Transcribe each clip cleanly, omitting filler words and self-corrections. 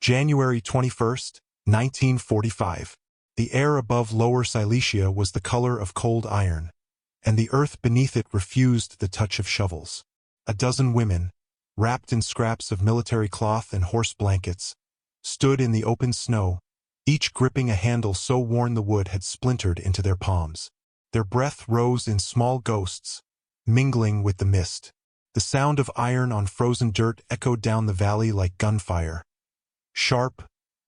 January 21, 1945. The air above Lower Silesia was the color of cold iron, and the earth beneath it refused the touch of shovels. A dozen women, wrapped in scraps of military cloth and horse blankets, stood in the open snow, each gripping a handle so worn the wood had splintered into their palms. Their breath rose in small ghosts, mingling with the mist. The sound of iron on frozen dirt echoed down the valley like gunfire. Sharp,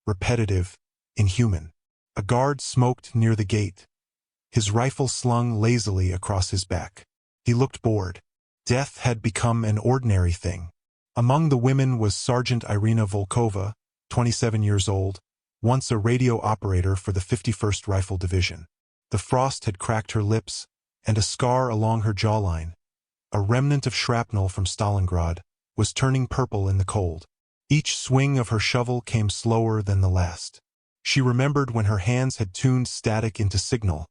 repetitive, inhuman. A guard smoked near the gate, his rifle slung lazily across his back. He looked bored. Death had become an ordinary thing. Among the women was Sergeant Irina Volkova, 27 years old, once a radio operator for the 51st Rifle Division. The frost had cracked her lips, and a scar along her jawline, a remnant of shrapnel from Stalingrad, was turning purple in the cold. Each swing of her shovel came slower than the last. She remembered when her hands had tuned static into signal,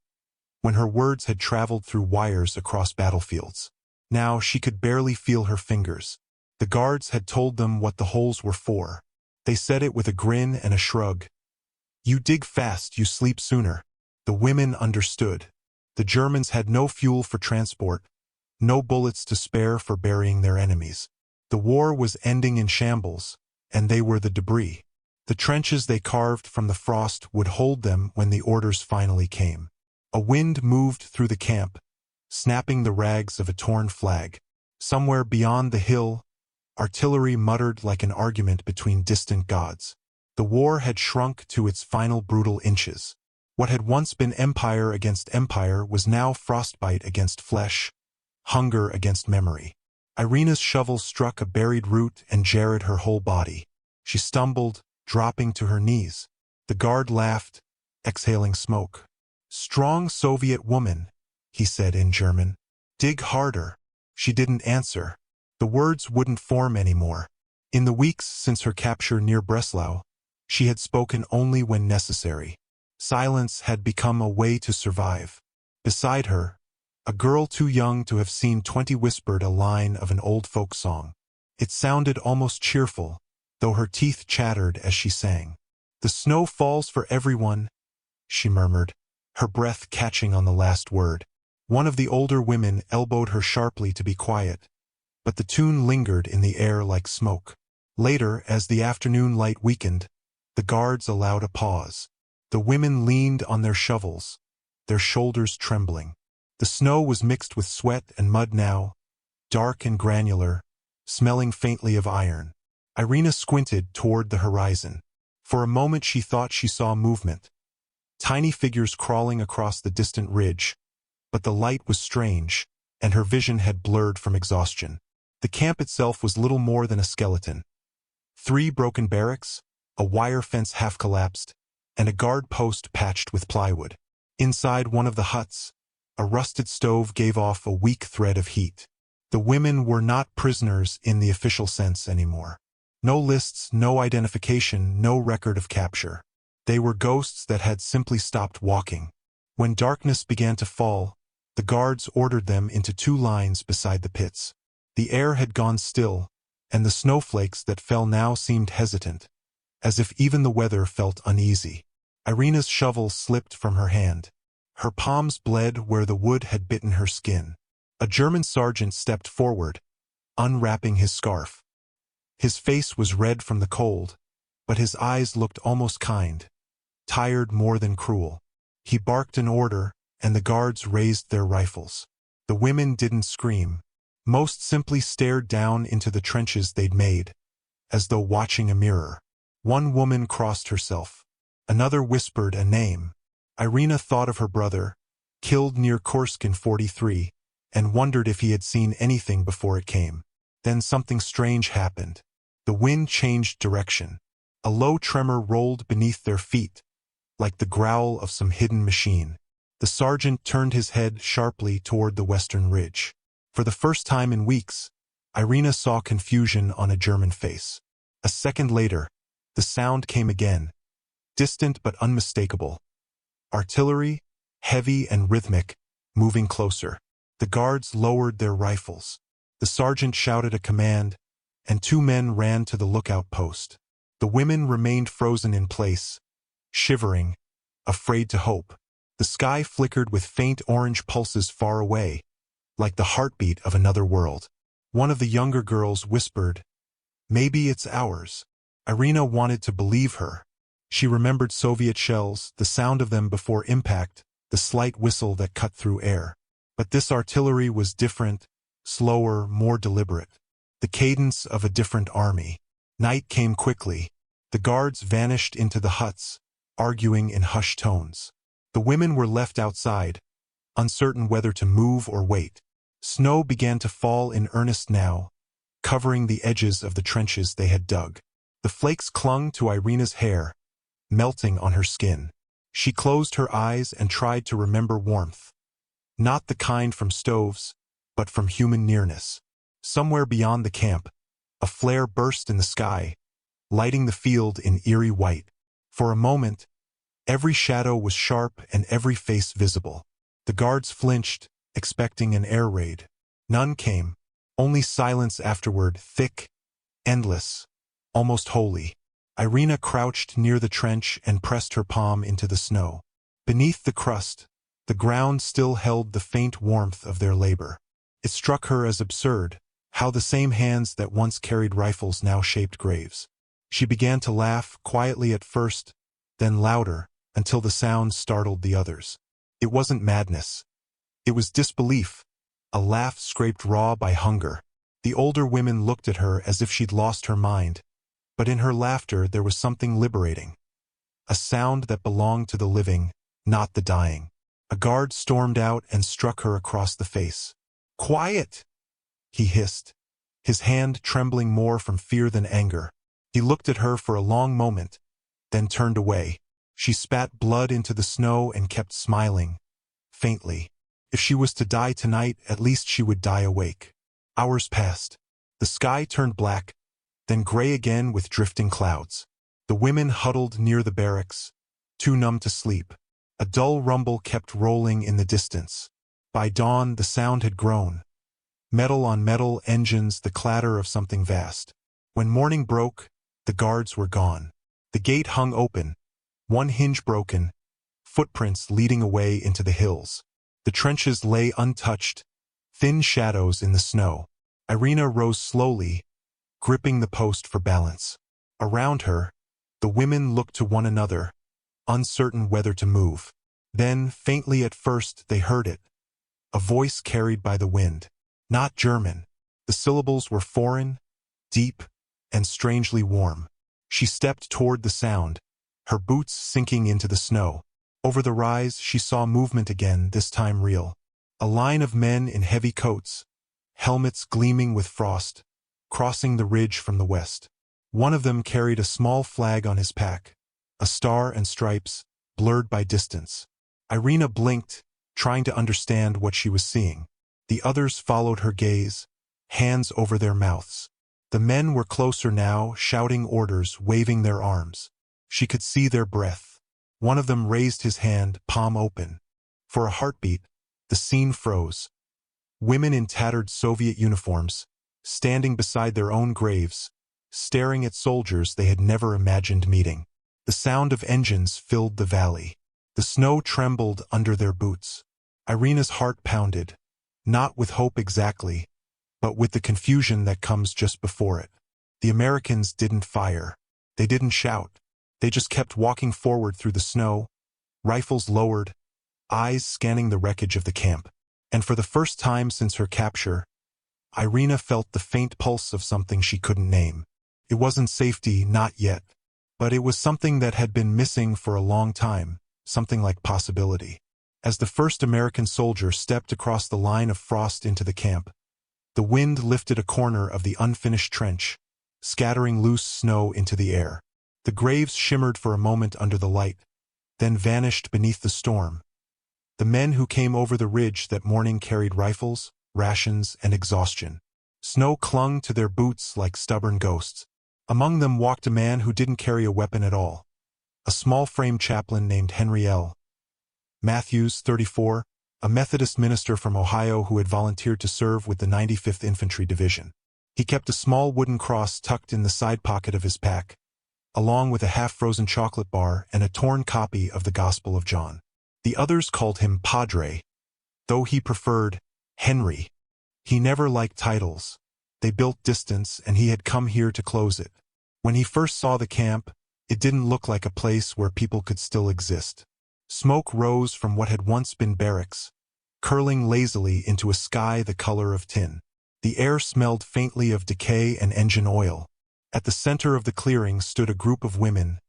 when her words had traveled through wires across battlefields. Now she could barely feel her fingers. The guards had told them what the holes were for. They said it with a grin and a shrug. "You dig fast, you sleep sooner." The women understood. The Germans had no fuel for transport, no bullets to spare for burying their enemies. The war was ending in shambles, and they were the debris. The trenches they carved from the frost would hold them when the orders finally came. A wind moved through the camp, snapping the rags of a torn flag. Somewhere beyond the hill, artillery muttered like an argument between distant gods. The war had shrunk to its final brutal inches. What had once been empire against empire was now frostbite against flesh, hunger against memory. Irina's shovel struck a buried root and jarred her whole body. She stumbled, dropping to her knees. The guard laughed, exhaling smoke. "Strong Soviet woman," he said in German. "Dig harder." She didn't answer. The words wouldn't form anymore. In the weeks since her capture near Breslau, she had spoken only when necessary. Silence had become a way to survive. Beside her, a girl too young to have seen 20 whispered a line of an old folk song. It sounded almost cheerful, though her teeth chattered as she sang. "The snow falls for everyone," she murmured, her breath catching on the last word. One of the older women elbowed her sharply to be quiet, but the tune lingered in the air like smoke. Later, as the afternoon light weakened, the guards allowed a pause. The women leaned on their shovels, their shoulders trembling. The snow was mixed with sweat and mud now, dark and granular, smelling faintly of iron. Irina squinted toward the horizon. For a moment she thought she saw movement, tiny figures crawling across the distant ridge, but the light was strange, and her vision had blurred from exhaustion. The camp itself was little more than a skeleton. 3 broken barracks, a wire fence half-collapsed, and a guard post patched with plywood. Inside one of the huts, a rusted stove gave off a weak thread of heat. The women were not prisoners in the official sense anymore. No lists, no identification, no record of capture. They were ghosts that had simply stopped walking. When darkness began to fall, the guards ordered them into 2 lines beside the pits. The air had gone still, and the snowflakes that fell now seemed hesitant, as if even the weather felt uneasy. Irina's shovel slipped from her hand. Her palms bled where the wood had bitten her skin. A German sergeant stepped forward, unwrapping his scarf. His face was red from the cold, but his eyes looked almost kind, tired more than cruel. He barked an order, and the guards raised their rifles. The women didn't scream. Most simply stared down into the trenches they'd made, as though watching a mirror. One woman crossed herself. Another whispered a name. Irina thought of her brother, killed near Kursk in '43, and wondered if he had seen anything before it came. Then something strange happened. The wind changed direction. A low tremor rolled beneath their feet, like the growl of some hidden machine. The sergeant turned his head sharply toward the western ridge. For the first time in weeks, Irina saw confusion on a German face. A second later, the sound came again, distant but unmistakable. Artillery, heavy and rhythmic, moving closer. The guards lowered their rifles. The sergeant shouted a command, and 2 men ran to the lookout post. The women remained frozen in place, shivering, afraid to hope. The sky flickered with faint orange pulses far away, like the heartbeat of another world. One of the younger girls whispered, "Maybe it's ours." Irina wanted to believe her. She remembered Soviet shells, the sound of them before impact, the slight whistle that cut through air. But this artillery was different, slower, more deliberate. The cadence of a different army. Night came quickly. The guards vanished into the huts, arguing in hushed tones. The women were left outside, uncertain whether to move or wait. Snow began to fall in earnest now, covering the edges of the trenches they had dug. The flakes clung to Irina's hair, melting on her skin. She closed her eyes and tried to remember warmth. Not the kind from stoves, but from human nearness. Somewhere beyond the camp, a flare burst in the sky, lighting the field in eerie white. For a moment, every shadow was sharp and every face visible. The guards flinched, expecting an air raid. None came, only silence afterward, thick, endless, almost holy. Irina crouched near the trench and pressed her palm into the snow. Beneath the crust, the ground still held the faint warmth of their labor. It struck her as absurd, how the same hands that once carried rifles now shaped graves. She began to laugh, quietly at first, then louder, until the sound startled the others. It wasn't madness. It was disbelief, a laugh scraped raw by hunger. The older women looked at her as if she'd lost her mind, but in her laughter there was something liberating. A sound that belonged to the living, not the dying. A guard stormed out and struck her across the face. "Quiet!" he hissed, his hand trembling more from fear than anger. He looked at her for a long moment, then turned away. She spat blood into the snow and kept smiling, faintly. If she was to die tonight, at least she would die awake. Hours passed. The sky turned black, then gray again with drifting clouds. The women huddled near the barracks, too numb to sleep. A dull rumble kept rolling in the distance. By dawn, the sound had grown. Metal on metal, engines, the clatter of something vast. When morning broke, the guards were gone. The gate hung open, one hinge broken, footprints leading away into the hills. The trenches lay untouched, thin shadows in the snow. Irina rose slowly, gripping the post for balance. Around her, the women looked to one another, uncertain whether to move. Then, faintly at first, they heard it. A voice carried by the wind. Not German. The syllables were foreign, deep, and strangely warm. She stepped toward the sound, her boots sinking into the snow. Over the rise, she saw movement again, this time real. A line of men in heavy coats, helmets gleaming with frost, crossing the ridge from the west. One of them carried a small flag on his pack, a star and stripes, blurred by distance. Irina blinked, trying to understand what she was seeing. The others followed her gaze, hands over their mouths. The men were closer now, shouting orders, waving their arms. She could see their breath. One of them raised his hand, palm open. For a heartbeat, the scene froze. Women in tattered Soviet uniforms, standing beside their own graves, staring at soldiers they had never imagined meeting. The sound of engines filled the valley. The snow trembled under their boots. Irina's heart pounded, not with hope exactly, but with the confusion that comes just before it. The Americans didn't fire. They didn't shout. They just kept walking forward through the snow, rifles lowered, eyes scanning the wreckage of the camp. And for the first time since her capture, Irina felt the faint pulse of something she couldn't name. It wasn't safety, not yet, but it was something that had been missing for a long time, something like possibility. As the first American soldier stepped across the line of frost into the camp, the wind lifted a corner of the unfinished trench, scattering loose snow into the air. The graves shimmered for a moment under the light, then vanished beneath the storm. The men who came over the ridge that morning carried rifles, rations, and exhaustion. Snow clung to their boots like stubborn ghosts. Among them walked a man who didn't carry a weapon at all. A small-frame chaplain named Henry L. Matthews, 34, a Methodist minister from Ohio who had volunteered to serve with the 95th Infantry Division. He kept a small wooden cross tucked in the side pocket of his pack, along with a half-frozen chocolate bar and a torn copy of the Gospel of John. The others called him Padre, though he preferred Henry. He never liked titles. They built distance, and he had come here to close it. When he first saw the camp, it didn't look like a place where people could still exist. Smoke rose from what had once been barracks, curling lazily into a sky the color of tin. The air smelled faintly of decay and engine oil. At the center of the clearing stood a group of women,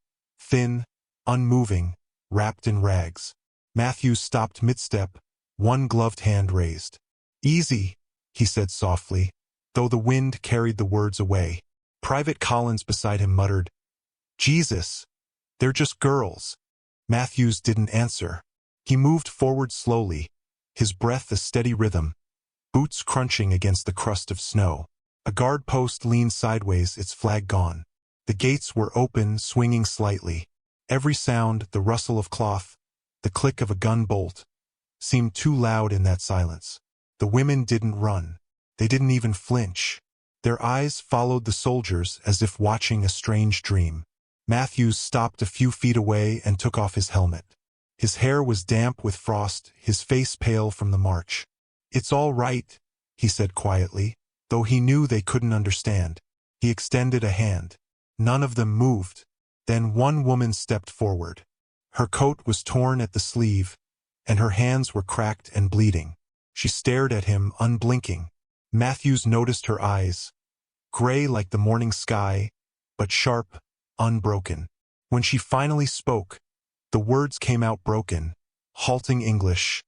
thin, unmoving, wrapped in rags. Matthews stopped mid-step, one gloved hand raised. "Easy," he said softly, though the wind carried the words away. Private Collins beside him muttered, "Jesus, they're just girls." Matthews didn't answer. He moved forward slowly, his breath a steady rhythm, boots crunching against the crust of snow. A guard post leaned sideways, its flag gone. The gates were open, swinging slightly. Every sound, the rustle of cloth, the click of a gun bolt, seemed too loud in that silence. The women didn't run. They didn't even flinch. Their eyes followed the soldiers as if watching a strange dream. Matthews stopped a few feet away and took off his helmet. His hair was damp with frost, his face pale from the march. "It's all right," he said quietly, though he knew they couldn't understand. He extended a hand. None of them moved. Then one woman stepped forward. Her coat was torn at the sleeve, and her hands were cracked and bleeding. She stared at him, unblinking. Matthews noticed her eyes, gray like the morning sky, but sharp, unbroken. When she finally spoke, the words came out broken, halting English.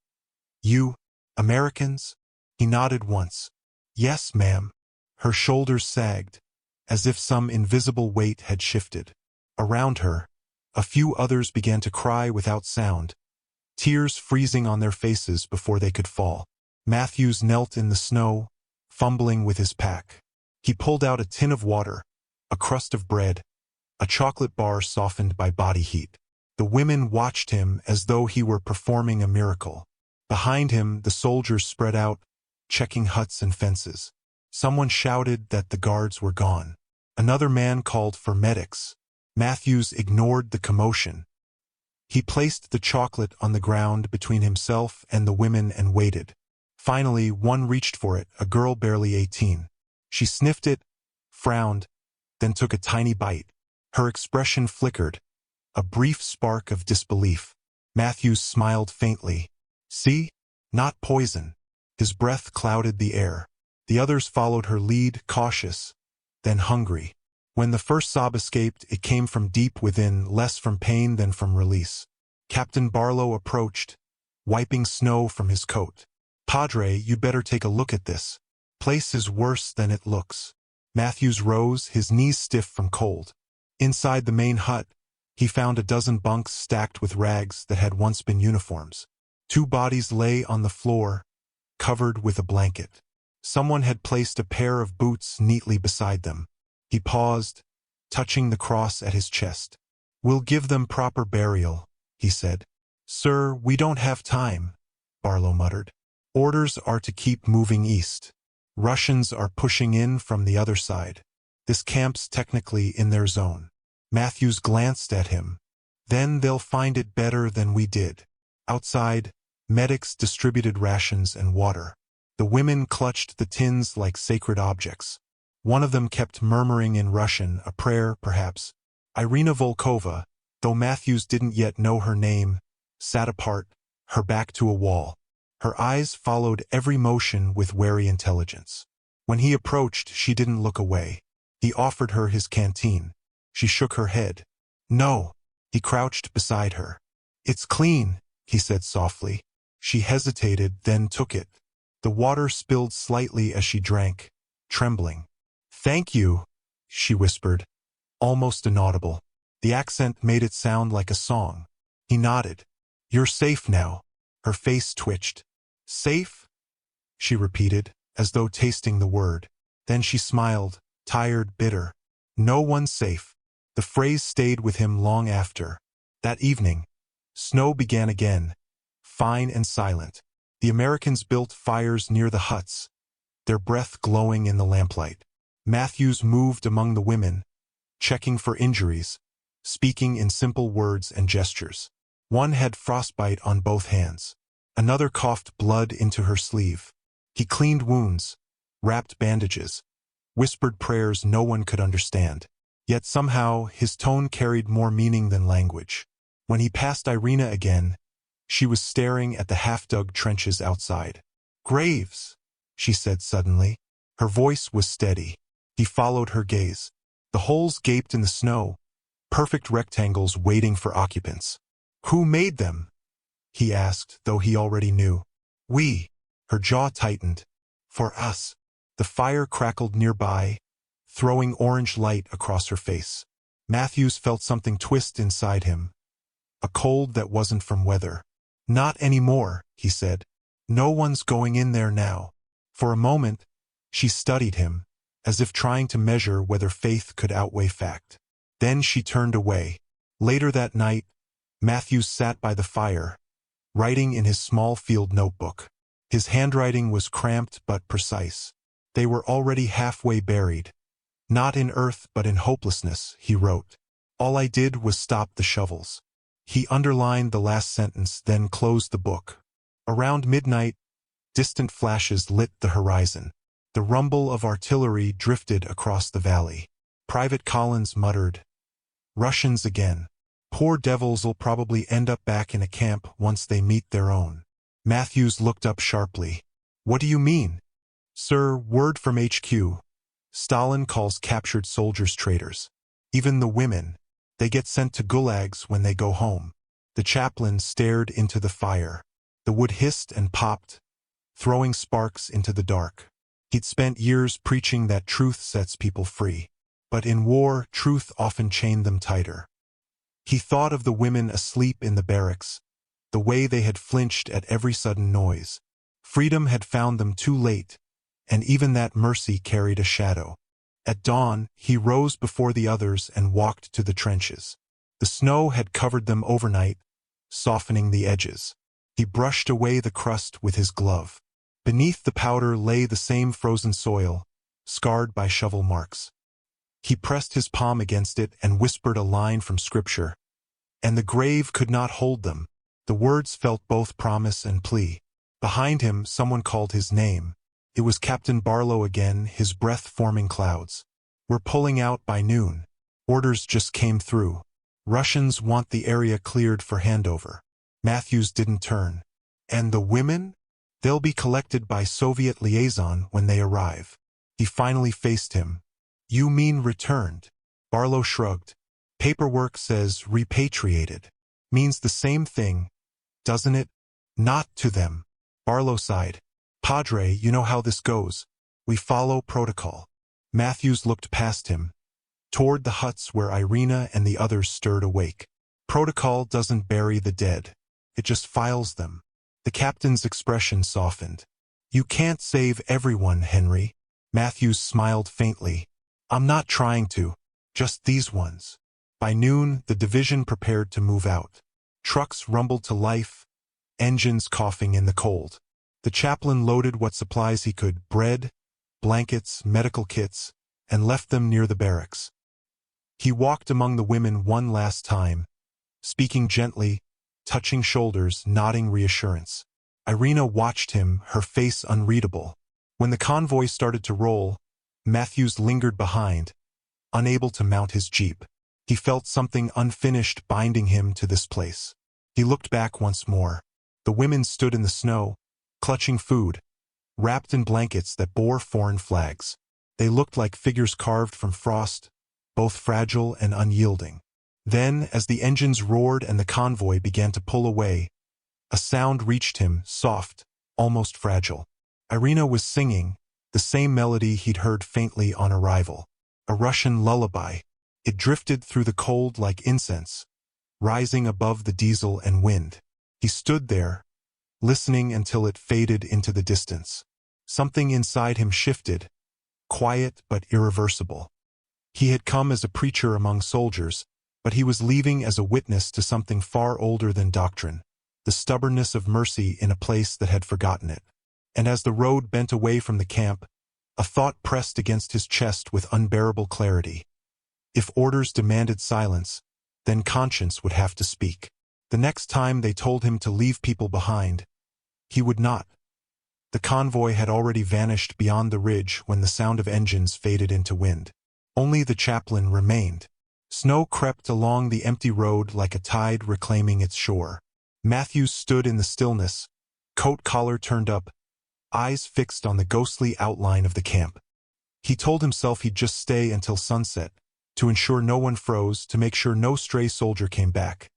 "You, Americans?" He nodded once. "Yes, ma'am." Her shoulders sagged, as if some invisible weight had shifted. Around her, a few others began to cry without sound, tears freezing on their faces before they could fall. Matthews knelt in the snow, fumbling with his pack. He pulled out a tin of water, a crust of bread, a chocolate bar softened by body heat. The women watched him as though he were performing a miracle. Behind him, the soldiers spread out, checking huts and fences. Someone shouted that the guards were gone. Another man called for medics. Matthews ignored the commotion. He placed the chocolate on the ground between himself and the women and waited. Finally, one reached for it, a girl barely 18. She sniffed it, frowned, then took a tiny bite. Her expression flickered, a brief spark of disbelief. Matthews smiled faintly. "See? Not poison." His breath clouded the air. The others followed her lead, cautious, then hungry. When the first sob escaped, it came from deep within, less from pain than from release. Captain Barlow approached, wiping snow from his coat. "Padre, you'd better take a look at this. Place is worse than it looks." Matthews rose, his knees stiff from cold. Inside the main hut, he found a dozen bunks stacked with rags that had once been uniforms. 2 bodies lay on the floor, covered with a blanket. Someone had placed a pair of boots neatly beside them. He paused, touching the cross at his chest. "We'll give them proper burial," he said. "Sir, we don't have time," Barlow muttered. "Orders are to keep moving east. Russians are pushing in from the other side. This camp's technically in their zone." Matthews glanced at him. "Then they'll find it better than we did." Outside, medics distributed rations and water. The women clutched the tins like sacred objects. One of them kept murmuring in Russian, a prayer, perhaps. Irina Volkova, though Matthews didn't yet know her name, sat apart, her back to a wall. Her eyes followed every motion with wary intelligence. When he approached, she didn't look away. He offered her his canteen. She shook her head. "No." He crouched beside her. "It's clean," he said softly. She hesitated, then took it. The water spilled slightly as she drank, trembling. "Thank you," she whispered, almost inaudible. The accent made it sound like a song. He nodded. "You're safe now." Her face twitched. "Safe?" she repeated, as though tasting the word. Then she smiled, tired, bitter. "No one's safe." The phrase stayed with him long after. That evening, snow began again, fine and silent. The Americans built fires near the huts, their breath glowing in the lamplight. Matthews moved among the women, checking for injuries, speaking in simple words and gestures. One had frostbite on both hands. Another coughed blood into her sleeve. He cleaned wounds, wrapped bandages, whispered prayers no one could understand. Yet somehow his tone carried more meaning than language. When he passed Irina again, she was staring at the half-dug trenches outside. "Graves," she said suddenly. Her voice was steady. He followed her gaze. The holes gaped in the snow, perfect rectangles waiting for occupants. "Who made them?" he asked, though he already knew. "We." Her jaw tightened. "For us." The fire crackled nearby, throwing orange light across her face. Matthews felt something twist inside him. A cold that wasn't from weather. "Not anymore," he said. "No one's going in there now." For a moment, she studied him, as if trying to measure whether faith could outweigh fact. Then she turned away. Later that night, Matthews sat by the fire, writing in his small field notebook. His handwriting was cramped but precise. They were already halfway buried. "Not in earth but in hopelessness," he wrote. "All I did was stop the shovels." He underlined the last sentence, then closed the book. Around midnight, distant flashes lit the horizon. The rumble of artillery drifted across the valley. Private Collins muttered, "Russians again. Poor devils'll probably end up back in a camp once they meet their own." Matthews looked up sharply. "What do you mean?" "Sir, word from HQ. Stalin calls captured soldiers traitors. Even the women. They get sent to gulags when they go home." The chaplain stared into the fire. The wood hissed and popped, throwing sparks into the dark. He'd spent years preaching that truth sets people free. But in war, truth often chained them tighter. He thought of the women asleep in the barracks, the way they had flinched at every sudden noise. Freedom had found them too late, and even that mercy carried a shadow. At dawn, he rose before the others and walked to the trenches. The snow had covered them overnight, softening the edges. He brushed away the crust with his glove. Beneath the powder lay the same frozen soil, scarred by shovel marks. He pressed his palm against it and whispered a line from scripture. "And the grave could not hold them." The words felt both promise and plea. Behind him, someone called his name. It was Captain Barlow again, his breath forming clouds. "We're pulling out by noon. Orders just came through. Russians want the area cleared for handover." Matthews didn't turn. "And the women? They'll be collected by Soviet liaison when they arrive." He finally faced him. "You mean returned?" Barlow shrugged. "Paperwork says repatriated. Means the same thing, doesn't it?" "Not to them." Barlow sighed. "Padre, you know how this goes. We follow protocol." Matthews looked past him, toward the huts where Irina and the others stirred awake. "Protocol doesn't bury the dead. It just files them." The captain's expression softened. "You can't save everyone, Henry." Matthews smiled faintly. "I'm not trying to. Just these ones." By noon, the division prepared to move out. Trucks rumbled to life, engines coughing in the cold. The chaplain loaded what supplies he could, bread, blankets, medical kits, and left them near the barracks. He walked among the women one last time, speaking gently, touching shoulders, nodding reassurance. Irina watched him, her face unreadable. When the convoy started to roll, Matthews lingered behind, unable to mount his jeep. He felt something unfinished binding him to this place. He looked back once more. The women stood in the snow, clutching food, wrapped in blankets that bore foreign flags. They looked like figures carved from frost, both fragile and unyielding. Then, as the engines roared and the convoy began to pull away, a sound reached him, soft, almost fragile. Irina was singing, the same melody he'd heard faintly on arrival. A Russian lullaby. It drifted through the cold like incense, rising above the diesel and wind. He stood there, listening until it faded into the distance. Something inside him shifted, quiet but irreversible. He had come as a preacher among soldiers, but he was leaving as a witness to something far older than doctrine, the stubbornness of mercy in a place that had forgotten it. And as the road bent away from the camp, a thought pressed against his chest with unbearable clarity. If orders demanded silence, then conscience would have to speak. The next time they told him to leave people behind, he would not. The convoy had already vanished beyond the ridge when the sound of engines faded into wind. Only the chaplain remained. Snow crept along the empty road like a tide reclaiming its shore. Matthews stood in the stillness, coat collar turned up, eyes fixed on the ghostly outline of the camp. He told himself he'd just stay until sunset, to ensure no one froze, to make sure no stray soldier came back.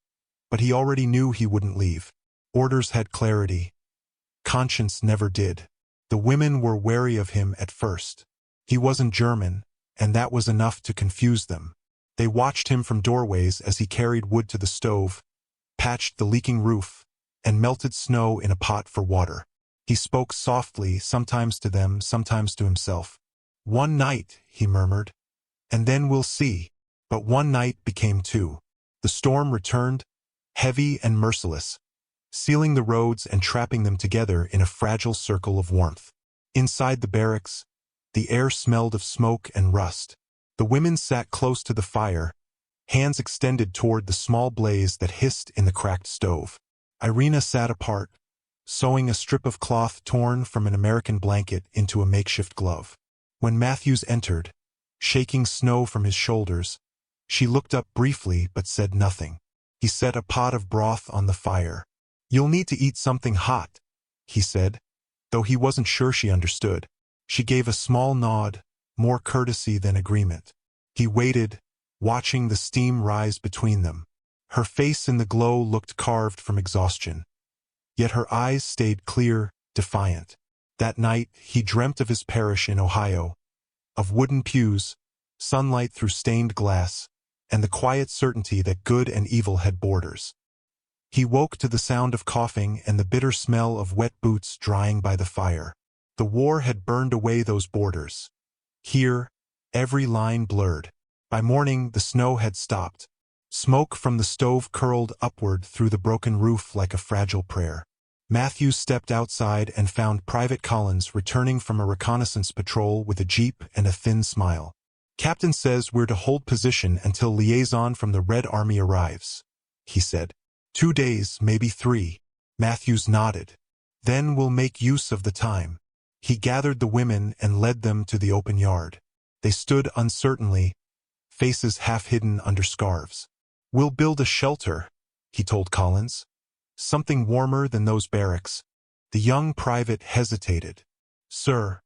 But he already knew he wouldn't leave. Orders had clarity. Conscience never did. The women were wary of him at first. He wasn't German, and that was enough to confuse them. They watched him from doorways as he carried wood to the stove, patched the leaking roof, and melted snow in a pot for water. He spoke softly, sometimes to them, sometimes to himself. "One night," he murmured, "and then we'll see." But one night became two. The storm returned, heavy and merciless, sealing the roads and trapping them together in a fragile circle of warmth. Inside the barracks, the air smelled of smoke and rust. The women sat close to the fire, hands extended toward the small blaze that hissed in the cracked stove. Irina sat apart, sewing a strip of cloth torn from an American blanket into a makeshift glove. When Matthews entered, shaking snow from his shoulders, she looked up briefly but said nothing. He set a pot of broth on the fire. "You'll need to eat something hot," he said, though he wasn't sure she understood. She gave a small nod, more courtesy than agreement. He waited, watching the steam rise between them. Her face in the glow looked carved from exhaustion, yet her eyes stayed clear, defiant. That night, he dreamt of his parish in Ohio, of wooden pews, sunlight through stained glass, and the quiet certainty that good and evil had borders. He woke to the sound of coughing and the bitter smell of wet boots drying by the fire. The war had burned away those borders. Here, every line blurred. By morning, the snow had stopped. Smoke from the stove curled upward through the broken roof like a fragile prayer. Matthews stepped outside and found Private Collins returning from a reconnaissance patrol with a jeep and a thin smile. "Captain says we're to hold position until liaison from the Red Army arrives," he said. "2 days, maybe 3. Matthews nodded. "Then we'll make use of the time." He gathered the women and led them to the open yard. They stood uncertainly, faces half hidden under scarves. "We'll build a shelter," he told Collins. "Something warmer than those barracks." The young private hesitated. "Sir,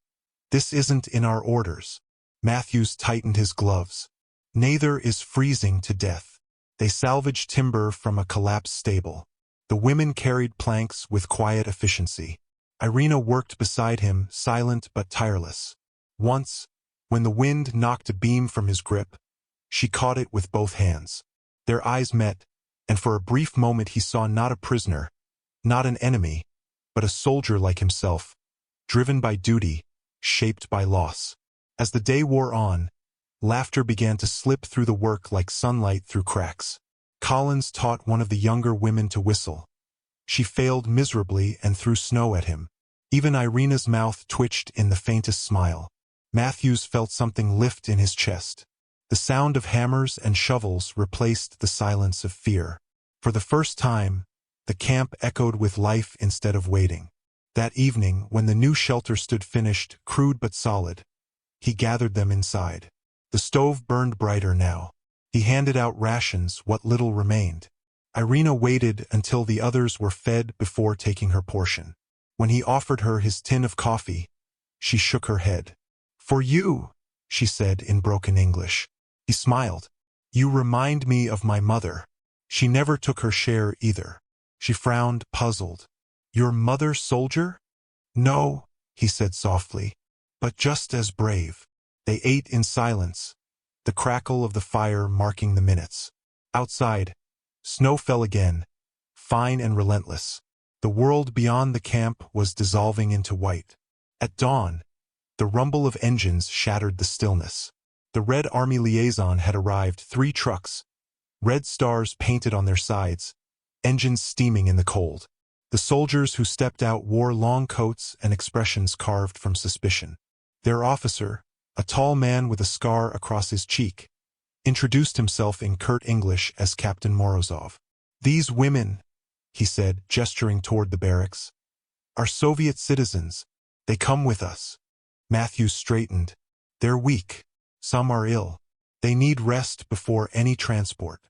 this isn't in our orders." Matthews tightened his gloves. "Neither is freezing to death." They salvaged timber from a collapsed stable. The women carried planks with quiet efficiency. Irina worked beside him, silent but tireless. Once, when the wind knocked a beam from his grip, she caught it with both hands. Their eyes met, and for a brief moment he saw not a prisoner, not an enemy, but a soldier like himself, driven by duty, shaped by loss. As the day wore on, laughter began to slip through the work like sunlight through cracks. Collins taught one of the younger women to whistle. She failed miserably and threw snow at him. Even Irina's mouth twitched in the faintest smile. Matthews felt something lift in his chest. The sound of hammers and shovels replaced the silence of fear. For the first time, the camp echoed with life instead of waiting. That evening, when the new shelter stood finished, crude but solid, he gathered them inside. The stove burned brighter now. He handed out rations, what little remained. Irina waited until the others were fed before taking her portion. When he offered her his tin of coffee, she shook her head. "For you," she said in broken English. He smiled. "You remind me of my mother. She never took her share either." She frowned, puzzled. "Your mother soldier?" "No," he said softly, "but just as brave." They ate in silence, the crackle of the fire marking the minutes. Outside, snow fell again, fine and relentless. The world beyond the camp was dissolving into white. At dawn, the rumble of engines shattered the stillness. The Red Army liaison had arrived, 3 trucks, red stars painted on their sides, engines steaming in the cold. The soldiers who stepped out wore long coats and expressions carved from suspicion. Their officer, a tall man with a scar across his cheek, introduced himself in curt English as Captain Morozov. "These women," he said, gesturing toward the barracks, "are Soviet citizens. They come with us." Matthews straightened. "They're weak. Some are ill. They need rest before any transport."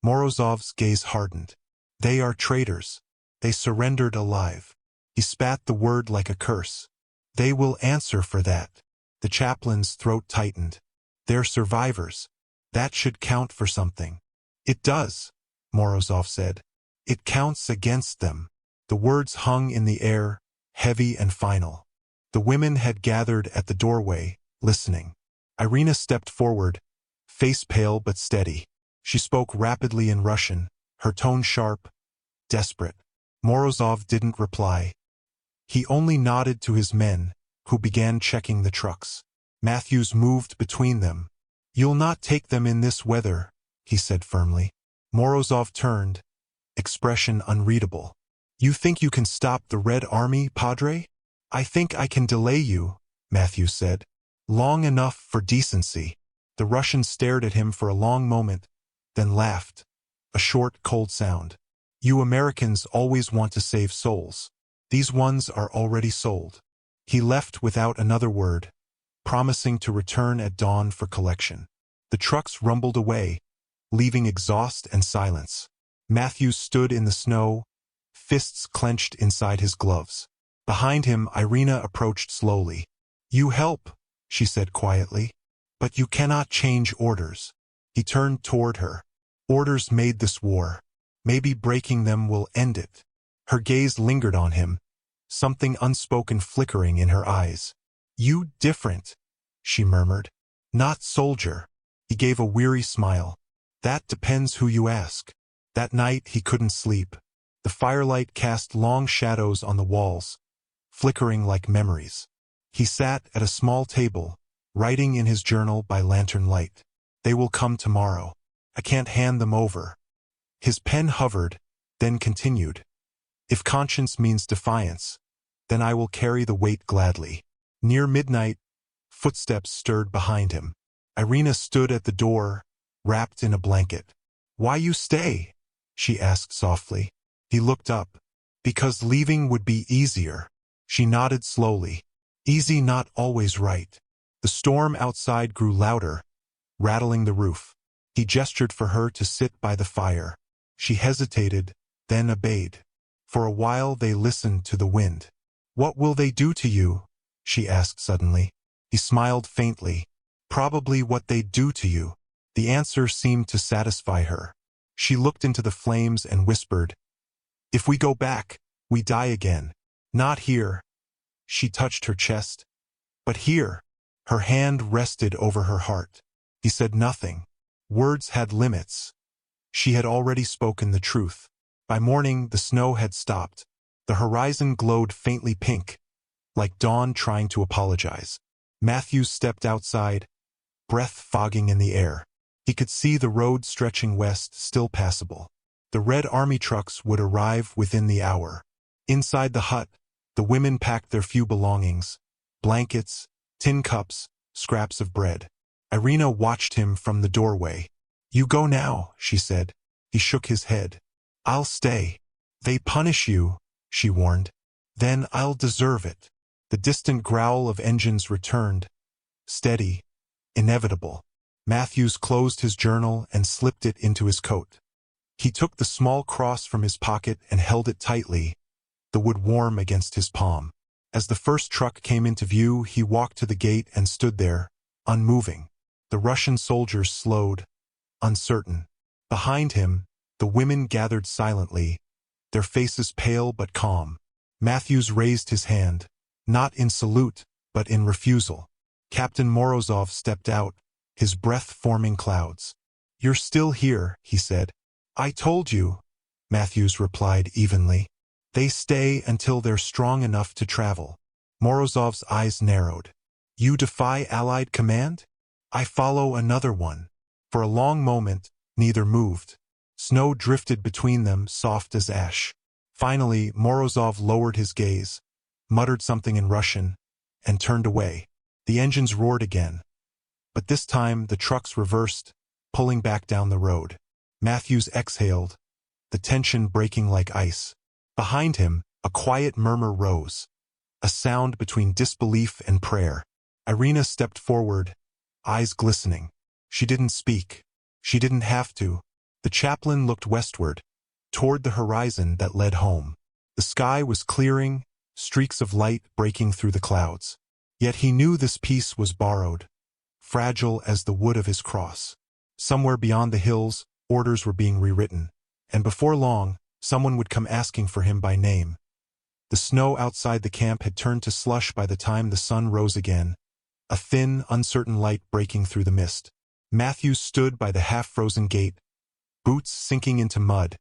Morozov's gaze hardened. "They are traitors. They surrendered alive." He spat the word like a curse. "They will answer for that." The chaplain's throat tightened. "They're survivors. That should count for something." "It does," Morozov said. "It counts against them." The words hung in the air, heavy and final. The women had gathered at the doorway, listening. Irina stepped forward, face pale but steady. She spoke rapidly in Russian, her tone sharp, desperate. Morozov didn't reply. He only nodded to his men, who began checking the trucks. Matthews moved between them. "You'll not take them in this weather," he said firmly. Morozov turned, expression unreadable. "You think you can stop the Red Army, Padre?" "I think I can delay you," Matthews said. "Long enough for decency." The Russian stared at him for a long moment, then laughed. A short, cold sound. "You Americans always want to save souls. These ones are already sold." He left without another word, promising to return at dawn for collection. The trucks rumbled away, leaving exhaust and silence. Matthews stood in the snow, fists clenched inside his gloves. Behind him, Irina approached slowly. "You help," she said quietly. "But you cannot change orders." He turned toward her. "Orders made this war. Maybe breaking them will end it." Her gaze lingered on him, something unspoken flickering in her eyes. "You different," she murmured. "Not soldier." He gave a weary smile. "That depends who you ask." That night he couldn't sleep. The firelight cast long shadows on the walls, flickering like memories. He sat at a small table, writing in his journal by lantern light. "They will come tomorrow. I can't hand them over." His pen hovered, then continued. "If conscience means defiance, then I will carry the weight gladly." Near midnight, footsteps stirred behind him. Irina stood at the door, wrapped in a blanket. "Why you stay?" she asked softly. He looked up. "Because leaving would be easier." She nodded slowly. "Easy not always right." The storm outside grew louder, rattling the roof. He gestured for her to sit by the fire. She hesitated, then obeyed. For a while they listened to the wind. "What will they do to you?" she asked suddenly. He smiled faintly. "Probably what they'd do to you." The answer seemed to satisfy her. She looked into the flames and whispered, "If we go back, we die again." "Not here." She touched her chest. "But here." Her hand rested over her heart. He said nothing. Words had limits. She had already spoken the truth. By morning, the snow had stopped. The horizon glowed faintly pink, like dawn trying to apologize. Matthews stepped outside, breath fogging in the air. He could see the road stretching west, still passable. The Red Army trucks would arrive within the hour. Inside the hut, the women packed their few belongings: blankets, tin cups, scraps of bread. Irina watched him from the doorway. "You go now," she said. He shook his head. "I'll stay." "They punish you," she warned. "Then I'll deserve it." The distant growl of engines returned, steady, inevitable. Matthews closed his journal and slipped it into his coat. He took the small cross from his pocket and held it tightly, the wood warm against his palm. As the first truck came into view, he walked to the gate and stood there, unmoving. The Russian soldiers slowed, uncertain. Behind him, the women gathered silently, their faces pale but calm. Matthews raised his hand, not in salute, but in refusal. Captain Morozov stepped out, his breath forming clouds. "You're still here," he said. "I told you," Matthews replied evenly. "They stay until they're strong enough to travel." Morozov's eyes narrowed. "You defy Allied command?" "I follow another one." For a long moment, neither moved. Snow drifted between them, soft as ash. Finally, Morozov lowered his gaze, muttered something in Russian, and turned away. The engines roared again. But this time the trucks reversed, pulling back down the road. Matthews exhaled, the tension breaking like ice. Behind him, a quiet murmur rose, a sound between disbelief and prayer. Irina stepped forward, eyes glistening. She didn't speak. She didn't have to. The chaplain looked westward, toward the horizon that led home. The sky was clearing, streaks of light breaking through the clouds. Yet he knew this peace was borrowed, fragile as the wood of his cross. Somewhere beyond the hills, orders were being rewritten, and before long, someone would come asking for him by name. The snow outside the camp had turned to slush by the time the sun rose again, a thin, uncertain light breaking through the mist. Matthews stood by the half-frozen gate, boots sinking into mud,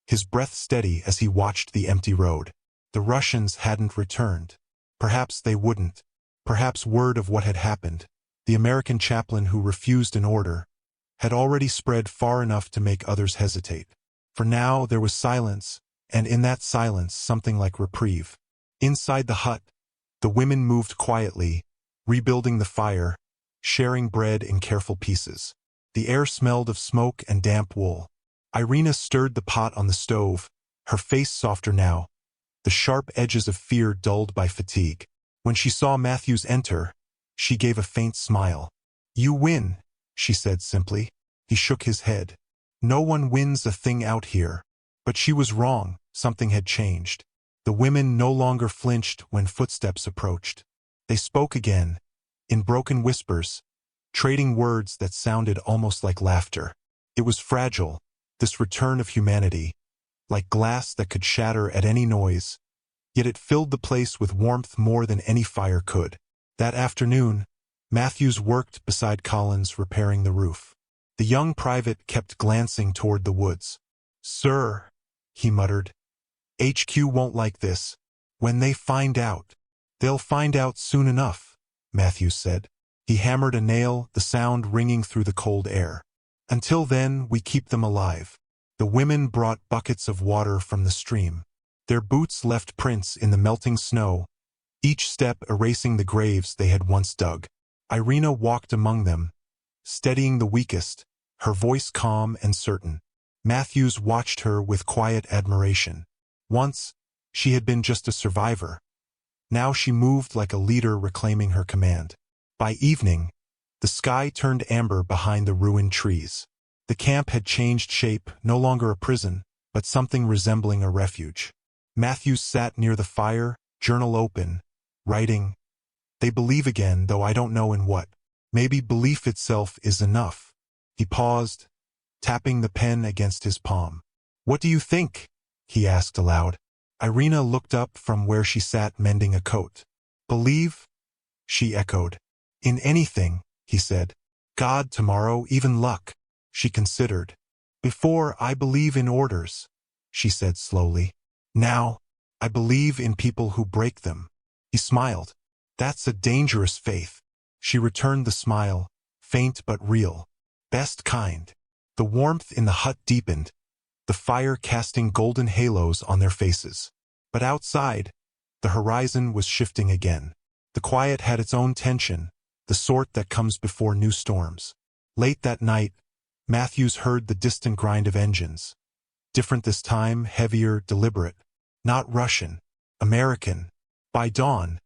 his breath steady as he watched the empty road. The Russians hadn't returned. Perhaps they wouldn't. Perhaps word of what had happened, the American chaplain who refused an order, had already spread far enough to make others hesitate. For now there was silence, and in that silence something like reprieve. Inside the hut, the women moved quietly, rebuilding the fire, sharing bread in careful pieces. The air smelled of smoke and damp wool. Irina stirred the pot on the stove, her face softer now, the sharp edges of fear dulled by fatigue. When she saw Matthews enter, she gave a faint smile. "You win," she said simply. He shook his head. "No one wins a thing out here." But she was wrong. Something had changed. The women no longer flinched when footsteps approached. They spoke again, in broken whispers, trading words that sounded almost like laughter. It was fragile, this return of humanity, like glass that could shatter at any noise, yet it filled the place with warmth more than any fire could. That afternoon, Matthews worked beside Collins repairing the roof. The young private kept glancing toward the woods. "Sir," he muttered, "HQ won't like this. When they find out." "They'll find out soon enough," Matthews said. He hammered a nail, the sound ringing through the cold air. "Until then, we keep them alive." The women brought buckets of water from the stream. Their boots left prints in the melting snow, each step erasing the graves they had once dug. Irina walked among them, steadying the weakest, her voice calm and certain. Matthews watched her with quiet admiration. Once, she had been just a survivor. Now she moved like a leader reclaiming her command. By evening, the sky turned amber behind the ruined trees. The camp had changed shape, no longer a prison, but something resembling a refuge. Matthews sat near the fire, journal open, writing, "They believe again, though I don't know in what. Maybe belief itself is enough." He paused, tapping the pen against his palm. "What do you think?" he asked aloud. Irina looked up from where she sat mending a coat. "Believe?" she echoed. "In anything," he said. "God, tomorrow, even luck." She considered. "Before, I believe in orders," she said slowly. "Now, I believe in people who break them." He smiled. "That's a dangerous faith." She returned the smile, faint but real. "Best kind." The warmth in the hut deepened, the fire casting golden halos on their faces. But outside, the horizon was shifting again. The quiet had its own tension, the sort that comes before new storms. Late that night, Matthews heard the distant grind of engines. Different this time, heavier, deliberate. Not Russian, American. By dawn,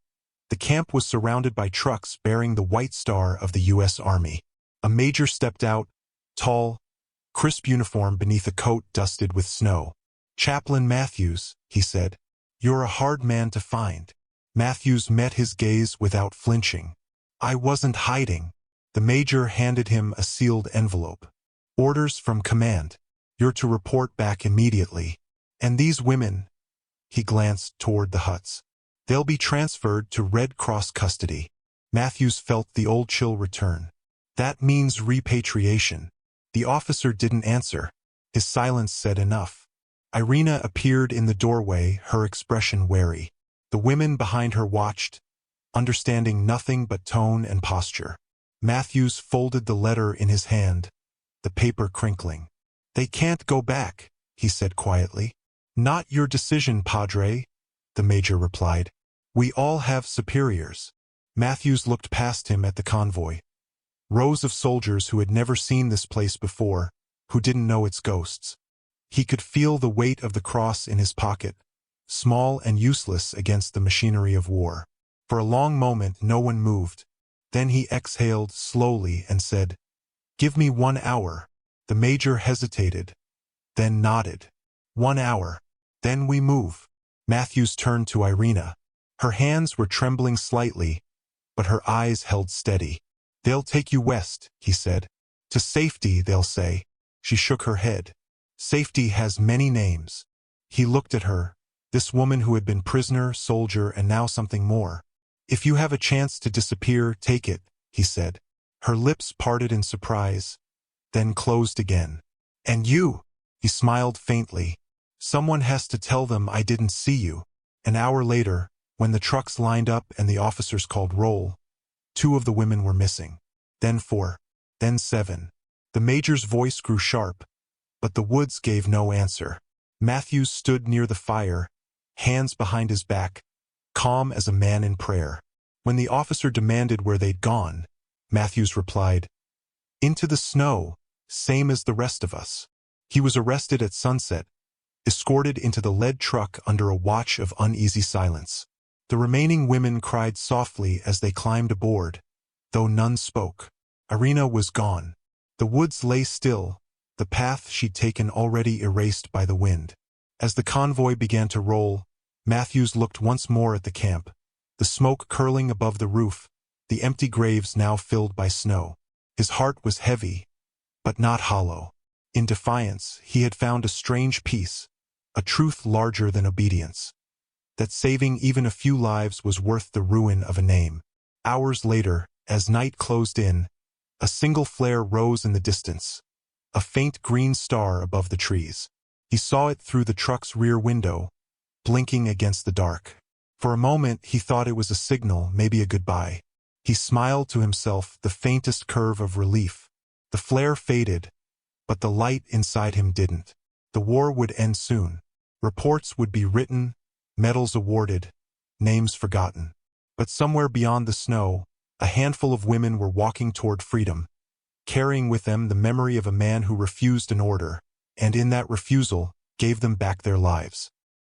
the camp was surrounded by trucks bearing the white star of the U.S. Army. A major stepped out, tall, crisp uniform beneath a coat dusted with snow. "Chaplain Matthews," he said. "You're a hard man to find." Matthews met his gaze without flinching. "I wasn't hiding." The major handed him a sealed envelope. "Orders from command. You're to report back immediately. And these women," he glanced toward the huts, "they'll be transferred to Red Cross custody." Matthews felt the old chill return. "That means repatriation." The officer didn't answer. His silence said enough. Irina appeared in the doorway, her expression wary. The women behind her watched, understanding nothing but tone and posture. Matthews folded the letter in his hand, the paper crinkling. "They can't go back," he said quietly. "Not your decision, Padre," the major replied. "We all have superiors." Matthews looked past him at the convoy. Rows of soldiers who had never seen this place before, who didn't know its ghosts. He could feel the weight of the cross in his pocket, small and useless against the machinery of war. For a long moment no one moved. Then he exhaled slowly and said, "Give me 1 hour." The major hesitated, then nodded. 1 hour. Then we move. Matthews turned to Irina. Her hands were trembling slightly, but her eyes held steady. "They'll take you west," he said. "To safety, they'll say." She shook her head. "Safety has many names." He looked at her, this woman who had been prisoner, soldier, and now something more. "If you have a chance to disappear, take it," he said. Her lips parted in surprise, then closed again. "And you?" He smiled faintly. "Someone has to tell them I didn't see you." An hour later, when the trucks lined up and the officers called roll, 2 of the women were missing. Then 4. Then 7. The major's voice grew sharp, but the woods gave no answer. Matthews stood near the fire, hands behind his back, calm as a man in prayer. When the officer demanded where they'd gone, Matthews replied, "Into the snow, same as the rest of us." He was arrested at sunset, escorted into the lead truck under a watch of uneasy silence. The remaining women cried softly as they climbed aboard, though none spoke. Irina was gone. The woods lay still, the path she'd taken already erased by the wind. As the convoy began to roll, Matthews looked once more at the camp, the smoke curling above the roof, the empty graves now filled by snow. His heart was heavy, but not hollow. In defiance, he had found a strange peace, a truth larger than obedience, that saving even a few lives was worth the ruin of a name. Hours later, as night closed in, a single flare rose in the distance, a faint green star above the trees. He saw it through the truck's rear window, blinking against the dark. For a moment he thought it was a signal, maybe a goodbye. He smiled to himself, the faintest curve of relief. The flare faded, but the light inside him didn't. The war would end soon. Reports would be written, medals awarded, names forgotten. But somewhere beyond the snow, a handful of women were walking toward freedom, carrying with them the memory of a man who refused an order, and in that refusal, gave them back their lives.